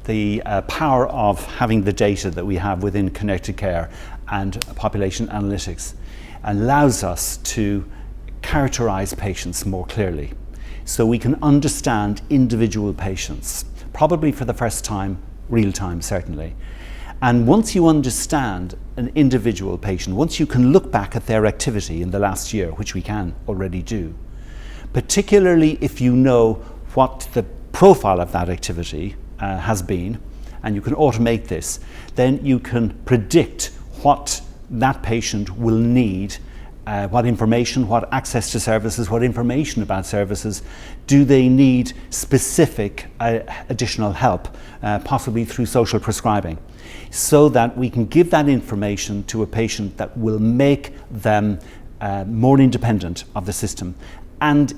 the power of having the data that we have within Connected Care and population analytics allows us to characterize patients more clearly. So we can understand individual patients, probably for the first time, real time certainly. And once you understand an individual patient, once you can look back at their activity in the last year, which we can already do, particularly if you know what the profile of that activity has been, and you can automate this, then you can predict what that patient will need, what information, what access to services, what information about services. Do they need specific additional help, possibly through social prescribing, so that we can give that information to a patient that will make them more independent of the system and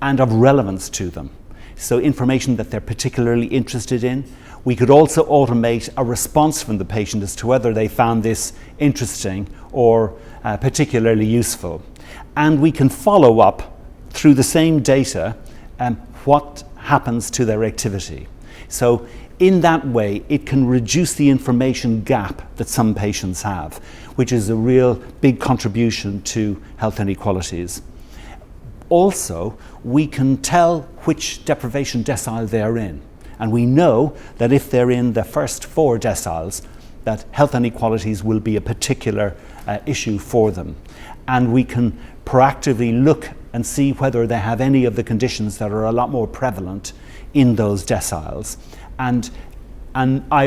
of relevance to them. So information that they're particularly interested in. We could also automate a response from the patient as to whether they found this interesting or particularly useful. And we can follow up through the same data what happens to their activity. So in that way, it can reduce the information gap that some patients have, which is a real big contribution to health inequalities. Also, we can tell which deprivation decile they're in. And we know that if they're in the first 4 deciles, that health inequalities will be a particular issue for them. And we can proactively look and see whether they have any of the conditions that are a lot more prevalent in those deciles. And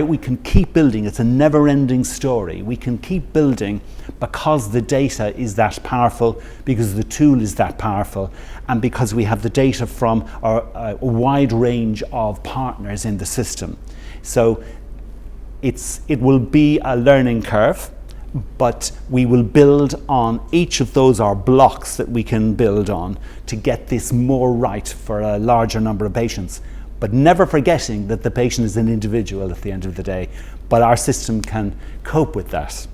we can keep building. It's a never-ending story. We can keep building because the data is that powerful, because the tool is that powerful, and because we have the data from a wide range of partners in the system. So it will be a learning curve, but we will build on each of those blocks that we can build on to get this more right for a larger number of patients. But never forgetting that the patient is an individual at the end of the day, but our system can cope with that.